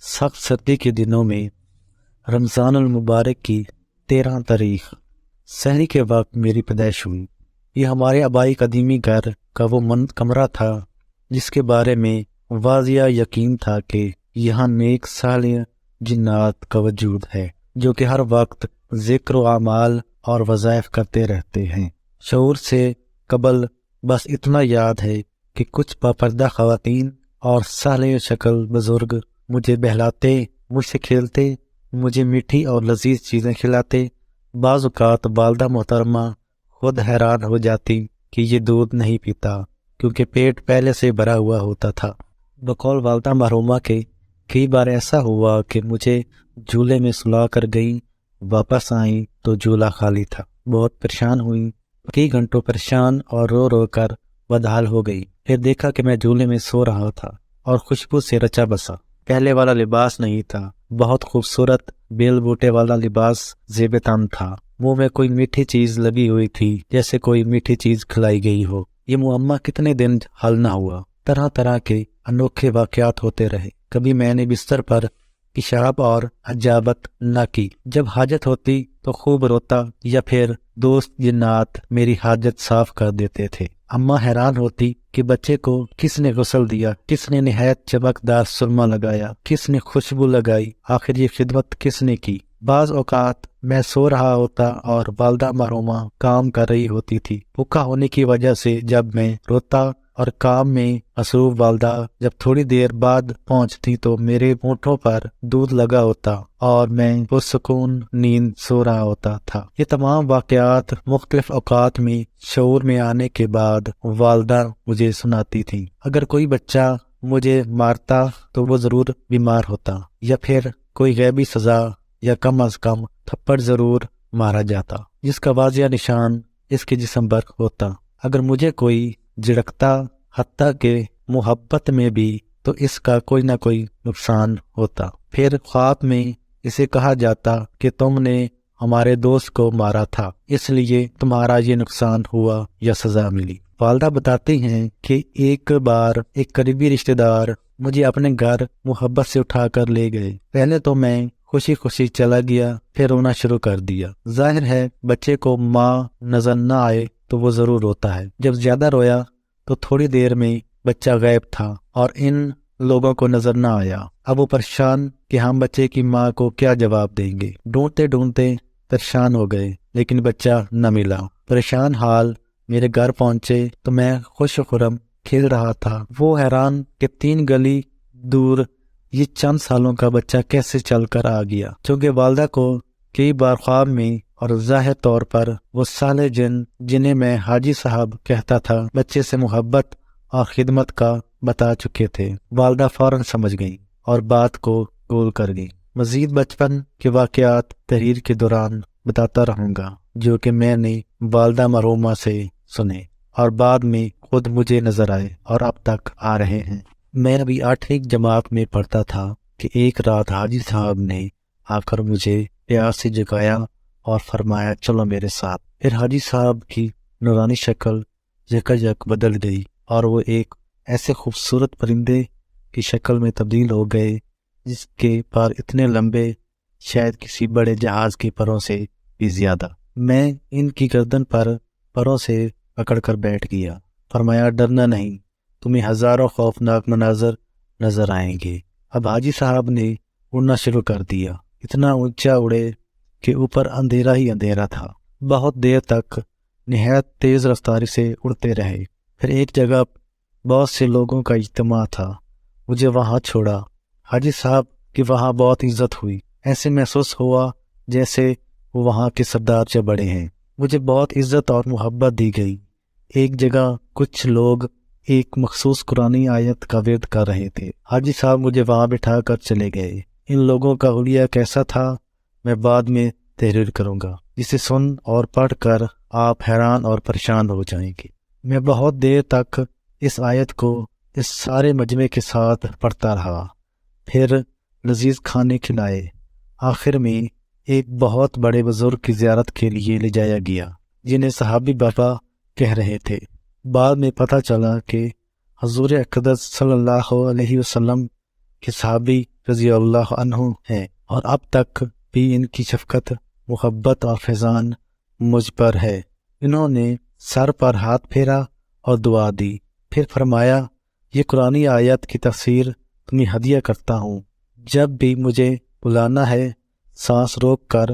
سخت سردی کے دنوں میں رمضان المبارک کی 13 تاریخ سحری کے وقت میری پیدائش ہوئی۔ یہ ہمارے آبائی قدیمی گھر کا وہ کمرہ تھا جس کے بارے میں واضح یقین تھا کہ یہاں نیک صالح جنات کا وجود ہے جو کہ ہر وقت ذکر و اعمال اور وظائف کرتے رہتے ہیں۔ شعور سے قبل بس اتنا یاد ہے کہ کچھ باپردہ خواتین اور صالح شکل بزرگ مجھے بہلاتے، مجھ سے کھیلتے، مجھے میٹھی اور لذیذ چیزیں کھلاتے۔ بعض اوقات والدہ محترمہ خود حیران ہو جاتی کہ یہ دودھ نہیں پیتا کیونکہ پیٹ پہلے سے بھرا ہوا ہوتا تھا۔ بقول والدہ مرحومہ کے کئی بار ایسا ہوا کہ مجھے جھولے میں سلا کر گئیں، واپس آئیں تو جھولا خالی تھا۔ بہت پریشان ہوئیں، کئی گھنٹوں پریشان اور رو رو کر بدحال ہو گئی۔ پھر دیکھا کہ میں جھولے میں سو رہا تھا اور خوشبو سے رچا بسا۔ پہلے والا لباس نہیں تھا، بہت خوبصورت بیل بوٹے والا لباس زیب تن تھا۔ منہ میں کوئی میٹھی چیز لگی ہوئی تھی جیسے کوئی میٹھی چیز کھلائی گئی ہو۔ یہ معمہ کتنے دن حل نہ ہوا۔ طرح طرح کے انوکھے واقعات ہوتے رہے۔ کبھی میں نے بستر پر پیشاب اور حجابت نہ کی، جب حاجت ہوتی تو خوب روتا یا پھر دوست جنات میری حاجت صاف کر دیتے تھے۔ اماں حیران ہوتی کہ بچے کو کس نے غسل دیا، کس نے نہایت چمکدار سرما لگایا، کس نے خوشبو لگائی، آخر یہ خدمت کس نے کی۔ بعض اوقات میں سو رہا ہوتا اور والدہ مرحومہ کام کر رہی ہوتی تھی۔ بھوکا ہونے کی وجہ سے جب میں روتا اور کام میں مصروف والدہ جب تھوڑی دیر بعد پہنچتی تو میرے ہونٹوں پر دودھ لگا ہوتا اور میں پرسکون نیند سو رہا ہوتا تھا۔ یہ تمام واقعات مختلف اوقات میں شعور میں آنے کے بعد والدہ مجھے سناتی تھی۔ اگر کوئی بچہ مجھے مارتا تو وہ ضرور بیمار ہوتا یا پھر کوئی غیبی سزا یا کم از کم تھپڑ ضرور مارا جاتا جس کا واضح نشان اس کے جسم پر ہوتا۔ اگر مجھے کوئی جھڑکتا حتیٰ کہ محبت میں بھی تو اس کا کوئی نہ کوئی نقصان ہوتا۔ پھر خواب میں اسے کہا جاتا کہ تم نے ہمارے دوست کو مارا تھا اس لیے تمہارا یہ نقصان ہوا یا سزا ملی۔ والدہ بتاتی ہیں کہ ایک بار ایک قریبی رشتہ دار مجھے اپنے گھر محبت سے اٹھا کر لے گئے۔ پہلے تو میں خوشی خوشی چلا گیا، پھر رونا شروع کر دیا۔ ظاہر ہے بچے کو ماں نظر نہ آئے تو وہ ضرور روتا ہے۔ جب زیادہ رویا تو تھوڑی دیر میں بچہ غائب تھا اور ان لوگوں کو نظر نہ آیا۔ اب وہ پریشان کہ ہم بچے کی ماں کو کیا جواب دیں گے۔ ڈھونڈتے ڈھونڈتے پریشان ہو گئے لیکن بچہ نہ ملا۔ پریشان حال میرے گھر پہنچے تو میں خوش خرم کھیل رہا تھا۔ وہ حیران کہ 3 گلی دور یہ چند سالوں کا بچہ کیسے چل کر آ گیا۔ چونکہ والدہ کو کئی بار خواب میں اور ظاہر طور پر وہ صالح جن جنہیں میں حاجی صاحب کہتا تھا بچے سے محبت اور خدمت کا بتا چکے تھے۔ والدہ فوراً سمجھ گئیں اور بات کو گول کر گئیں۔ مزید بچپن کے واقعات تحریر کے دوران بتاتا رہوں گا جو کہ میں نے والدہ مرحومہ سے سنے اور بعد میں خود مجھے نظر آئے اور اب تک آ رہے ہیں۔ میں ابھی 8ویں جماعت میں پڑھتا تھا کہ ایک رات حاجی صاحب نے آ کر مجھے پیار سے جگایا اور فرمایا چلو میرے ساتھ۔ پھر حاجی صاحب کی نورانی شکل یک بدل گئی اور وہ ایک ایسے خوبصورت پرندے کی شکل میں تبدیل ہو گئے جس کے پر اتنے لمبے شاید کسی بڑے جہاز کے پروں سے بھی زیادہ۔ میں ان کی گردن پر پروں سے پکڑ کر بیٹھ گیا۔ فرمایا ڈرنا نہیں، تمہیں ہزاروں خوفناک مناظر نظر آئیں گے۔ اب حاجی صاحب نے اڑنا شروع کر دیا۔ اتنا اونچا اڑے کہ اوپر اندھیرا ہی اندھیرا تھا۔ بہت دیر تک نہایت تیز رفتاری سے اڑتے رہے۔ پھر ایک جگہ بہت سے لوگوں کا اجتماع تھا، مجھے وہاں چھوڑا۔ حاجی صاحب کی وہاں بہت عزت ہوئی، ایسے محسوس ہوا جیسے وہ وہاں کے سردار سے بڑے ہیں۔ مجھے بہت عزت اور محبت دی گئی۔ ایک جگہ کچھ لوگ ایک مخصوص قرآنی آیت کا ورد کر رہے تھے۔ حاجی صاحب مجھے وہاں بٹھا کر چلے گئے۔ ان لوگوں کا حلیہ کیسا تھا میں بعد میں تحریر کروں گا جسے سن اور پڑھ کر آپ حیران اور پریشان ہو جائیں گے۔ میں بہت دیر تک اس آیت کو اس سارے مجمع کے ساتھ پڑھتا رہا، پھر لذیذ کھانے کھلائے۔ آخر میں ایک بہت بڑے بزرگ کی زیارت کے لیے لے جایا گیا جنہیں صحابی بابا کہہ رہے تھے۔ بعد میں پتہ چلا کہ حضور اقدس صلی اللہ علیہ وسلم کے صحابی رضی اللہ عنہ ہیں، اور اب تک بھی ان کی شفقت، محبت اور فیضان مجھ پر ہے۔ انہوں نے سر پر ہاتھ پھیرا اور دعا دی، پھر فرمایا، یہ قرآنی آیت کی تفسیر تمہیں ہدیہ کرتا ہوں، جب بھی مجھے بلانا ہے سانس روک کر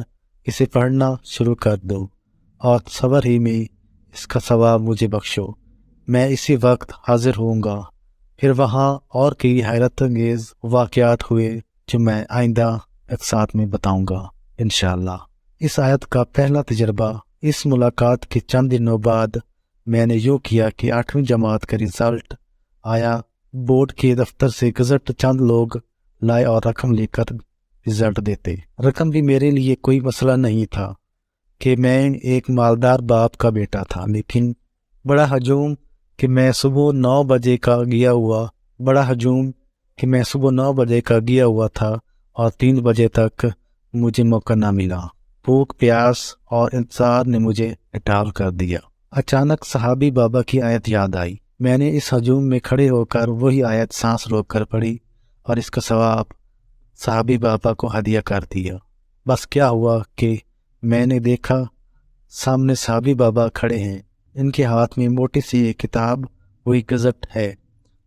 اسے پڑھنا شروع کر دو، اور صبر ہی میں اس کا ثواب مجھے بخشو، میں اسی وقت حاضر ہوں گا۔ پھر وہاں اور کئی حیرت انگیز واقعات ہوئے جو میں آئندہ اقساط میں بتاؤں گا انشاءاللہ۔ اس آیت کا پہلا تجربہ اس ملاقات کے چند دنوں بعد میں نے یوں کیا کہ 8ویں جماعت کا رزلٹ آیا، بورڈ کے دفتر سے گزٹ چند لوگ لائے اور رقم لے کر رزلٹ دیتے۔ رقم بھی میرے لیے کوئی مسئلہ نہیں تھا کہ میں ایک مالدار باپ کا بیٹا تھا، لیکن بڑا ہجوم کہ میں صبح 9 بجے کا گیا ہوا تھا اور 3 بجے تک مجھے موقع نہ ملا۔ بھوک، پیاس اور انتظار نے مجھے اٹال کر دیا۔ اچانک صحابی بابا کی آیت یاد آئی۔ میں نے اس ہجوم میں کھڑے ہو کر وہی آیت سانس روک کر پڑھی اور اس کا ثواب صحابی بابا کو ہدیہ کر دیا۔ بس کیا ہوا کہ میں نے دیکھا سامنے صحابی بابا کھڑے ہیں، ان کے ہاتھ میں موٹی سی ایک کتاب، وہی گزٹ ہے،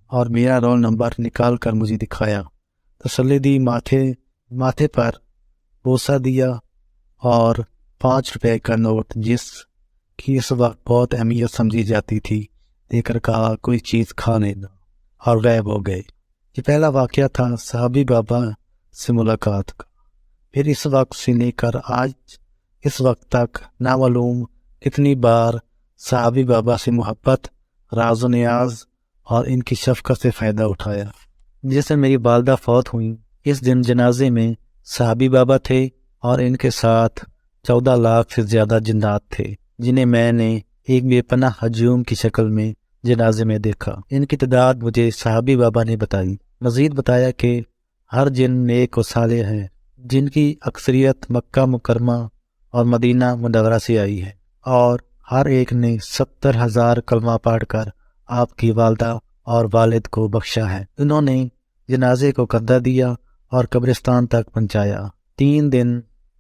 اور میرا رول نمبر نکال کر مجھے دکھایا، تسلی دی، ماتھے پر بوسہ دیا اور 5 روپے کا نوٹ جس کی اس وقت بہت اہمیت سمجھی جاتی تھی دے کر کہا کوئی چیز کھانے دو، اور غائب ہو گئے۔ یہ پہلا واقعہ تھا صحابی بابا سے ملاقات کا۔ پھر اس وقت سے لے کر آج اس وقت تک نامعلوم کتنی بار صحابی بابا سے محبت، راز و نیاز اور ان کی شفقت سے فائدہ اٹھایا۔ جس دن میری والدہ فوت ہوئیں، اس دن جنازے میں صحابی بابا تھے اور ان کے ساتھ 14 لاکھ سے زیادہ جنات تھے، جنہیں میں نے ایک بے پناہ ہجوم کی شکل میں جنازے میں دیکھا۔ ان کی تعداد مجھے صحابی بابا نے بتائی۔ مزید بتایا کہ ہر جن نیک و صالح ہے، جن کی اکثریت مکہ مکرمہ اور مدینہ منورہ سے آئی ہے، اور ہر ایک نے 70,000 کلمہ پڑھ کر آپ کی والدہ اور والد کو بخشا ہے۔ انہوں نے جنازے کو کندھا دیا اور قبرستان تک پہنچایا۔ 3 دن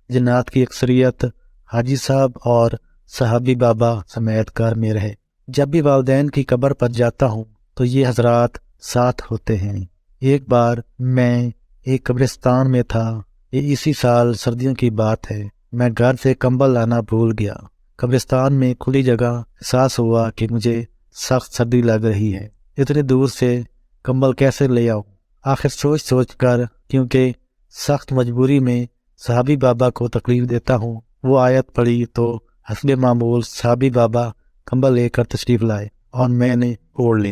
جنات کی اکثریت حاجی صاحب اور صحابی بابا سمیت گھر میں رہے۔ جب بھی والدین کی قبر پر جاتا ہوں تو یہ حضرات ساتھ ہوتے ہیں۔ ایک بار میں ایک قبرستان میں تھا، یہ اسی سال سردیوں کی بات ہے، میں گھر سے کمبل لانا بھول گیا۔ قبرستان میں کھلی جگہ احساس ہوا کہ مجھے سخت سردی لگ رہی ہے، اتنی دور سے کمبل کیسے لے آؤں؟ آخر سوچ کر، کیونکہ سخت مجبوری میں صحابی بابا کو تکلیف دیتا ہوں، وہ آیت پڑھی تو حسب معمول صحابی بابا کمبل لے کر تشریف لائے اور میں نے اوڑھ لیا۔